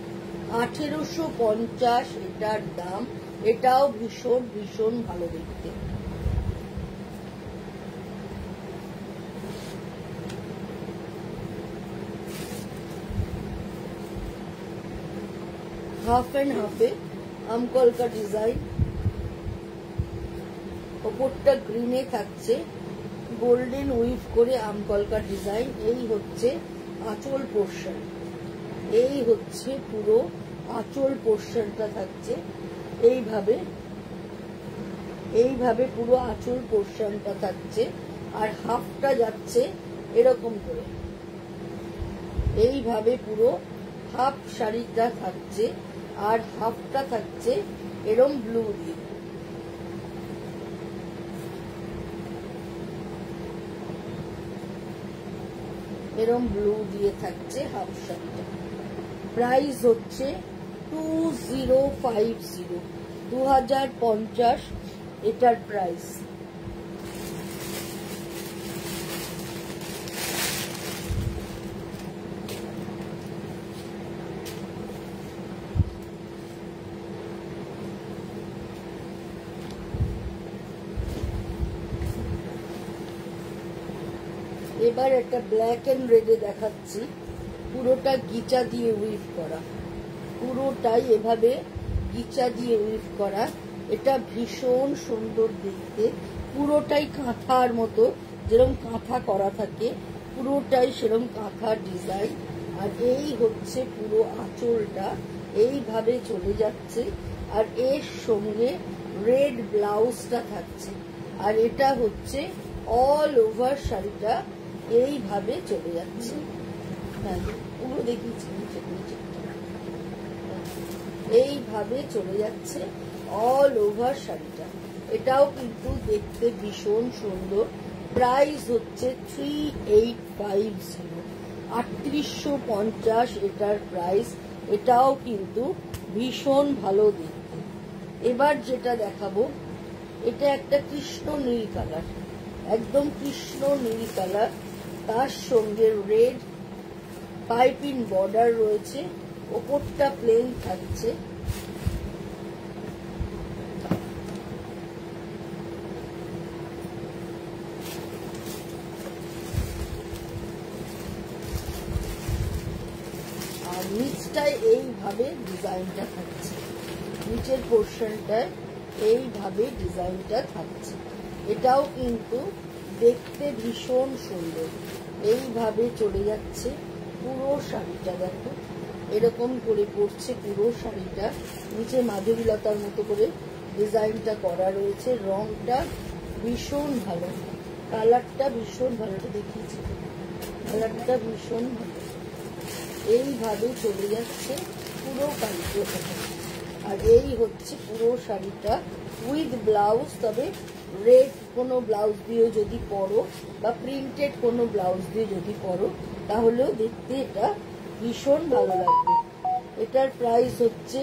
1850 এটার দাম। এটাও ভীষণ ভীষণ ভালো দেখতে। হাফ অ্যান্ড হাফে আমকলকা ডিজাইন, ওপরটা গ্রিনে থাকছে, গোল্ডেন উইভ করে আমকলকা ডিজাইন। এই হচ্ছে আঁচল পোর্শন, এই হচ্ছে পুরো আঁচল পোর্শনটা থাকছে। এইভাবে পুরো আঁচল পোর্শনটা থাকছে, আর হাফটা যাচ্ছে এরকম করে। এইভাবে পুরো হাফ শাড়িটা থাকছে, আর হাফটা থাকছে এরম ব্লু দিয়ে। এরম ব্লু দিয়ে থাকছে হাফ শাড়িটা। প্রাইস হচ্ছে 2050, 2050 এটার প্রাইস। এবার একটা ব্ল্যাক এন্ড রেডে দেখাচ্ছি। পুরোটা গিচা দিয়ে উইভ করা, পুরোটাই এভাবে গিচা দিয়ে উইভ করা। এটা ভীষণ সুন্দর দেখতে, পুরোটাই কাঁথার মতো, যেরকম কাঁথা করা থাকে পুরোটাই সেরকম কাঁথার ডিজাইন। আর এই হচ্ছে পুরো আঁচলটা, এইভাবে চলে যাচ্ছে, আর এর সঙ্গে রেড ব্লাউজটা থাকছে। আর এটা হচ্ছে অল ওভার শাড়িটা এইভাবে চলে যাচ্ছে। হ্যাঁ, পুরো দেখিয়েছি এইভাবে চলে যাচ্ছে অল ওভার শাড়িটা। এটাও কিন্তু দেখতে ভীষণ সুন্দর। প্রাইস হচ্ছে 3850, 3850 এটার প্রাইস। এটাও কিন্তু ভীষণ ভালো দেখতে। এবার যেটা দেখাবো, এটা একটা কৃষ্ণ নীল কালার, একদম কৃষ্ণ নীল কালার, তার সঙ্গে রেড পাইপিং বর্ডার রয়েছে, ওপরটা প্লেন থাকছে। আর নিচটায় এইভাবে ডিজাইনটা থাকছে। নিচের পোর্শনটায় এইভাবে ডিজাইনটা থাকছে। এটাও কিন্তু দেখতে ভীষণ সুন্দর। এইভাবে চলে যাচ্ছে পুরো শাড়িটা, দেখো এরকম করে পড়ছে পুরো শাড়িটা। নিচে মাধুরীলতার মতো করে ডিজাইনটা করা রয়েছে। রংটা ভীষণ ভালো, কালারটা ভীষণ ভালো, দেখিয়েছি কালারটা ভীষণ ভালো। এইভাবে চলে যাচ্ছে পুরো শাড়িটা। আর এই হচ্ছে পুরো শাড়িটা উইথ ব্লাউজ। তবে রেড কোনো ব্লাউজ দিয়ে যদি পরো বা প্রিন্টেড কোনো ব্লাউজ দিয়ে যদি পরো তাহলেও দেখতে এটা ভীষণ ভালো লাগবে। এটার প্রাইস হচ্ছে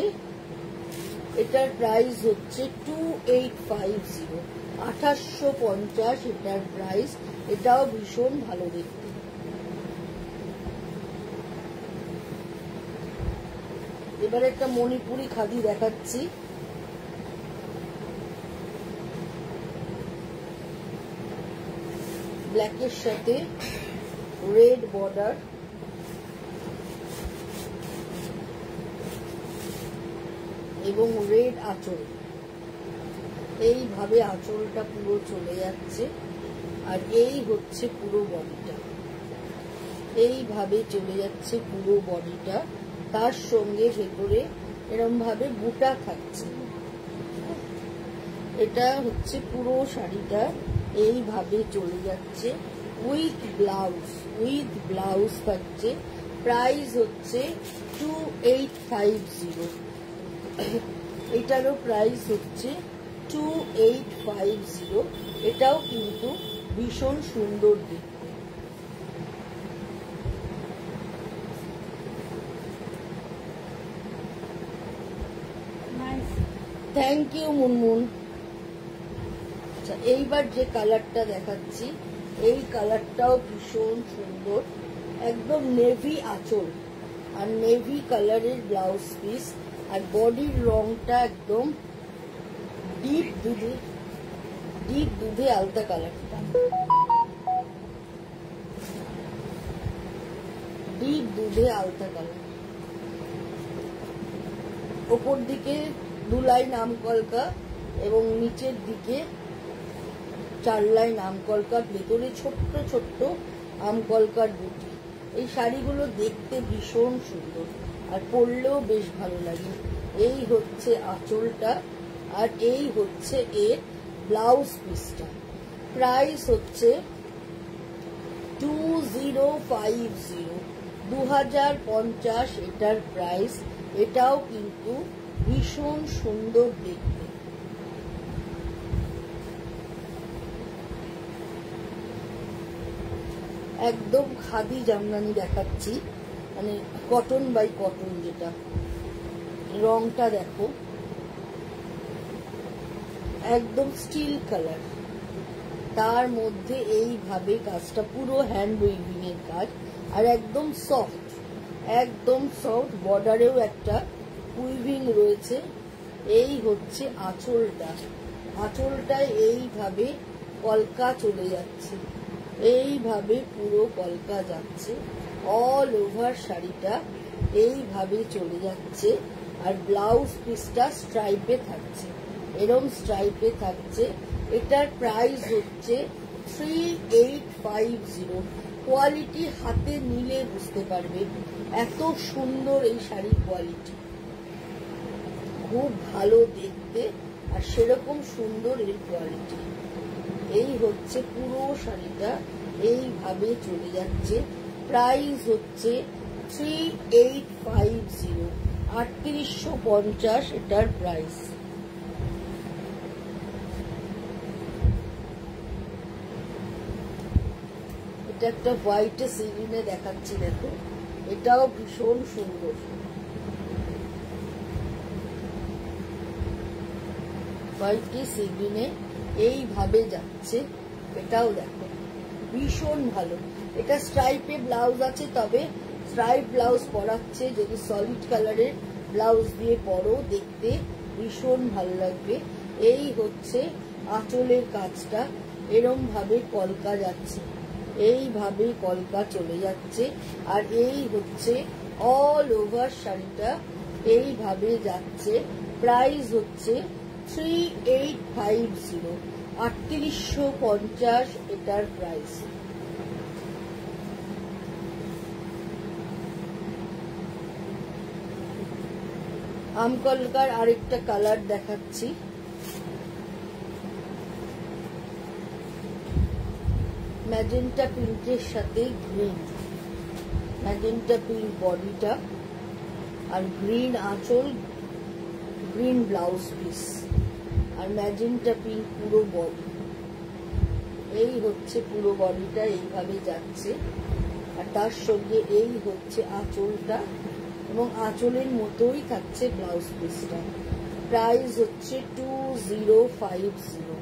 2850, 2850 এটার প্রাইস। এটাও ভীষণ ভালো দেখতে। এবার একটা মণিপুরি খাদি দেখাচ্ছি। ব্ল্যাকের সাথে রেড বর্ডার, এবং রেড আঁচল। এইভাবে আঁচলটা পুরো চলে যাচ্ছে। আর এই হচ্ছে পুরো বডিটা, এইভাবে চলে যাচ্ছে পুরো বডিটা। তার সঙ্গে ভেতরে এরকম ভাবে বুটা থাকছে। এটা হচ্ছে পুরো শাড়িটা এইভাবে চলে যাচ্ছে উইথ ব্লাউজ থাকছে। প্রাইস হচ্ছে 2850। এটারও প্রাইস হচ্ছে 2850। এটাও কিন্তু ভীষণ সুন্দর দেখতে। Thank you Munmun. আচ্ছা, এইবার যে কালারটা দেখাচ্ছি এই কালারটাও ভীষণ সুন্দর। একদম নেভি আঁচল আর নেভি কালারের ব্লাউজ পিস। আর বডির রংটা একদম ডিপ দুধে আলতা কালারটা, ডিপ দুধে আলতা কালার। ওপর দিকে 2 লাইন আমকলকা এবং নিচের দিকে 4 লাইন আমকলকা, ভেতরে ছোট্ট ছোট্ট আমকলকার বুটি। এই শাড়িগুলো দেখতে ভীষণ সুন্দর আর পরলেও বেশ ভালো লাগে। এই হচ্ছে আঁচলটা আর এই হচ্ছে এর ব্লাউজ পিসটা। প্রাইস হচ্ছে 2050, 2050 এটার প্রাইস। এটাও কিন্তু ভীষণ সুন্দর দেখতে। একদম খাদি জামদানি দেখাচ্ছি, মানে কটন বাই কটন যেটা। রংটা দেখো একদম স্টিল কালার, তার মধ্যে এইভাবে কাজটা পুরো হ্যান্ড উইভিং এর কাজ। আর একদম সফট, একদম সফট। বর্ডারেও একটা উইভিং রয়েছে। এই হচ্ছে আঁচলটা, আঁচলটায় এইভাবে কলকা চলে যাচ্ছে, এইভাবে পুরো কলকা যাচ্ছে। অল ওভার শাড়িটা এইভাবে চলে যাচ্ছে। আর ব্লাউজ পিসটা স্ট্রাইপে থাকছে, এরম স্ট্রাইপে থাকছে। এটার প্রাইস হচ্ছে 3850। কোয়ালিটি হাতে নিলে বুঝতে পারবে এত সুন্দর এই শাড়ির কোয়ালিটি, খুব ভালো দেখতে আর সেরকম সুন্দর এর কোয়ালিটি। এই হচ্ছে পুরো শাড়িটা এইভাবে চলে যাচ্ছে। প্রাইস হচ্ছে 3850, 3850 এটার প্রাইস। এটা একটা হোয়াইট সিভিনে দেখাচ্ছি, দেখো এটাও ভীষণ সুন্দর। হোয়াইট সিভিনে এইভাবে যাচ্ছে, এটাও দেখো ভীষণ ভালো। এটা স্ট্রাইপে ব্লাউজ আছে, তবে স্ট্রাইপ ব্লাউজ পরাচ্ছে যদি সলিড কালারের ব্লাউজ দিয়ে পরো দেখতে ভীষণ ভালো লাগবে। এই হচ্ছে আঁচলের কাজটা, এরম ভাবে কলকা যাচ্ছে, এইভাবে কলকা চলে যাচ্ছে। আর এই হচ্ছে অল ওভার শাড়িটা এইভাবে যাচ্ছে। প্রাইস হচ্ছে 3850, 3850 এটার প্রাইস। আমকলকার আরেকটা কালার দেখাচ্ছি, ম্যাজেন্টা পিঙ্কের সাথে গ্রিন, ম্যাজেন্টা পিঙ্ক বডিটা আর গ্রিন আঁচল, গ্রিন ব্লাউজ পিস আর ম্যাজেন্টা পিঙ্ক পুরো বডি। এই হচ্ছে পুরো বডিটা, এইভাবে যাচ্ছে। আর তার সঙ্গে এই হচ্ছে আঁচলটা এবং আঁচলের মতোই থাকছে ব্লাউজ পিসটা। প্রাইস হচ্ছে 2050।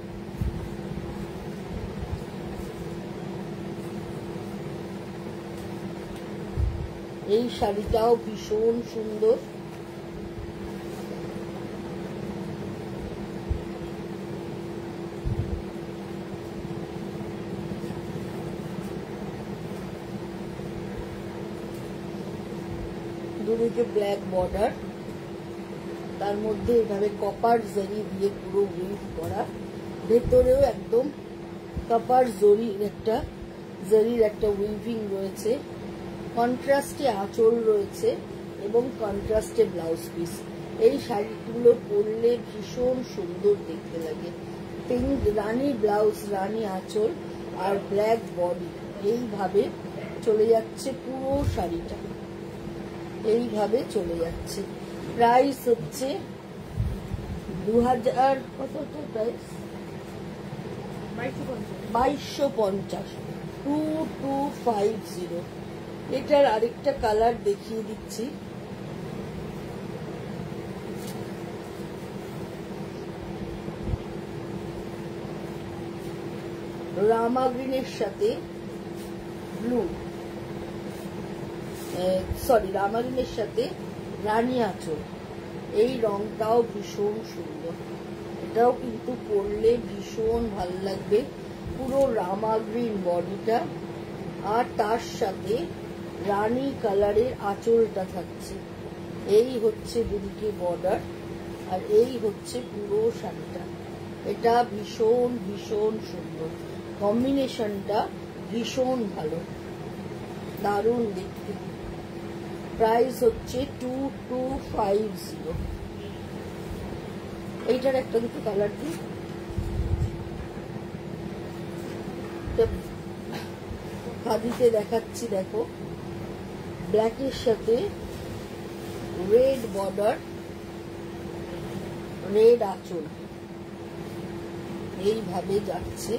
এই শাড়িটাও ভীষণ সুন্দর। দুদিকে ব্ল্যাক বর্ডার, তার মধ্যে এভাবে কপার জরি দিয়ে পুরো উইভ করা, ভেতরেও একদম কপার জরির একটা উইভিং রয়েছে। কন্ট্রাস্টে আঁচল রয়েছে এবং কন্ট্রাস্টে ব্লাউজ পিস। এই শাড়িগুলো পরলে ভীষণ সুন্দর দেখতে লাগে। পিঙ্ক রানী ব্লাউজ, রানী আঁচল আর ব্ল্যাক বডি, এইভাবে চলে যাচ্ছে পুরো শাড়িটা, এইভাবে চলে যাচ্ছে। প্রাইস হচ্ছে 2000, কতটা প্রাইস? 2250, 2250। এটার আরেকটা কালার দেখিয়ে দিচ্ছি, রামা গ্রিনের সাথে ব্লু, রামা গ্রিনের সাথে রানী আঁচল। এই রংটাও ভীষণ সুন্দর, এটাও কিন্তু পরলে ভীষণ ভালো লাগবে। পুরো রামা গ্রিন বডিটা আর তার সাথে রানী কালারের আঁচলটা থাকছে। এই হচ্ছে দুদিকে বর্ডার আর এই হচ্ছে পুরো শাড়িটা। এটা ভীষণ ভীষণ সুন্দর, কম্বিনেশনটা ভীষণ ভালো, দারুণ দেখতে। প্রাইস হচ্ছে 2250। এইটার একটা দুটো কালার দিই, খাদিতে দেখাচ্ছি। দেখো, ব্ল্যাকের সাথে রেড বর্ডার, রেড আঁচল, এইভাবে যাচ্ছে।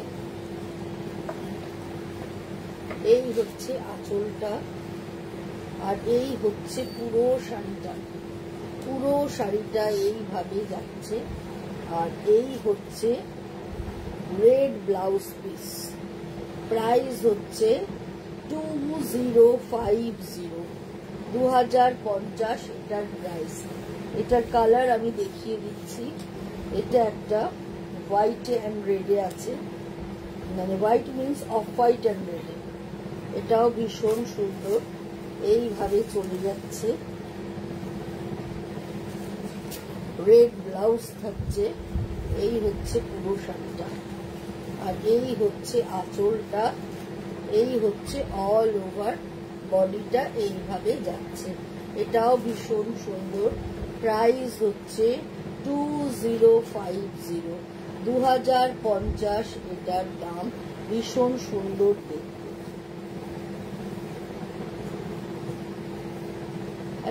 এই হচ্ছে আঁচলটা আর এই হচ্ছে পুরো শাড়িটা, পুরো শাড়িটা এইভাবে যাচ্ছে। আর এই হচ্ছে রেড ব্লাউজ পিস। প্রাইস হচ্ছে 2050, 2050 এটার প্রাইস। এটার কালার আমি দেখিয়ে দিচ্ছি। এটা একটা হোয়াইট অ্যান্ড রেডে আছে, মানে white means of white and রেডে। এটাও ভীষণ সুন্দর, এইভাবে চলে যাচ্ছে। রেড ব্লাউজ থাকছে। এই হচ্ছে পুরো শাড়িটা আর এই হচ্ছে আঁচলটা, এই হচ্ছে অল ওভার বডিটা, এইভাবে যাচ্ছে। এটাও ভীষণ সুন্দর। প্রাইস হচ্ছে 2050, 2050 এটার দাম। ভীষণ সুন্দর দেখতে।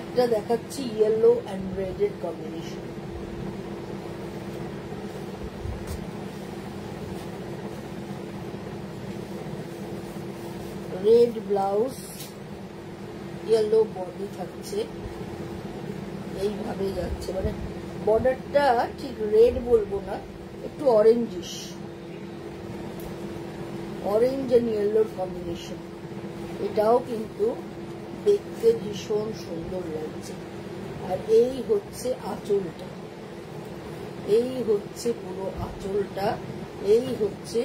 একটা দেখাচ্ছি ইয়েলো অ্যান্ড রেডের combination. Red blouse, yellow body থাকছে, এইভাবে যাচ্ছে। মানে বর্ডারটা ঠিক রেড বলবো না, একটু অরেঞ্জিশ, অরেঞ্জ এন্ড ইয়েলোর কম্বিনেশন। এটাও কিন্তু দেখতে ভীষণ সুন্দর লাগছে। আর এই হচ্ছে আঁচলটা, এই হচ্ছে পুরো আঁচলটা, এই হচ্ছে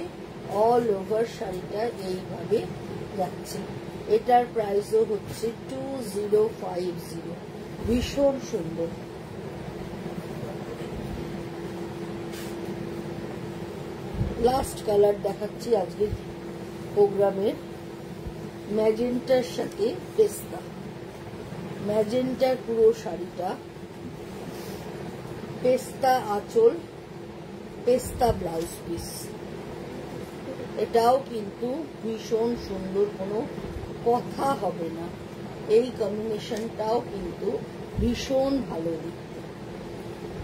অল ওভার শাড়িটা, এইভাবে যাচ্ছে। এটার প্রাইসও হচ্ছে 2050, ভীষণ সুন্দর। লাস্ট কালার দেখাচ্ছি আজকের প্রোগ্রামের, ম্যাজেন্টার সাথে পেস্তা। ম্যাজেন্টার পুরো শাড়িটা, পেস্তা আঁচল, পেস্তা ব্লাউজ পিস। এটাও কিন্তু ভীষণ সুন্দর, কোনো কথা হবে না। এই কম্বিনেশনটাও কিন্তু ভীষণ ভালো দেখতে।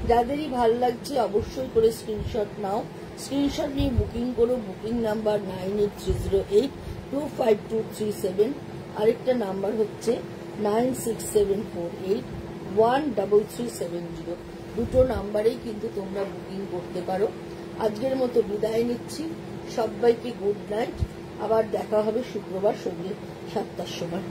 যাদেরই ভালো লাগছে অবশ্যই করে স্ক্রিনশট নাও, স্ক্রিনশট নিয়ে বুকিং করো। বুকিং নাম্বার 9830825237, আরেকটা নাম্বার হচ্ছে 9674813370। দুটো নাম্বারেই কিন্তু তোমরা বুকিং করতে পারো। আজকের মতো বিদায় নিচ্ছি, সবাইকে গুড নাইট। আবার দেখা হবে শুক্রবার সন্ধ্যে 7টার সময়।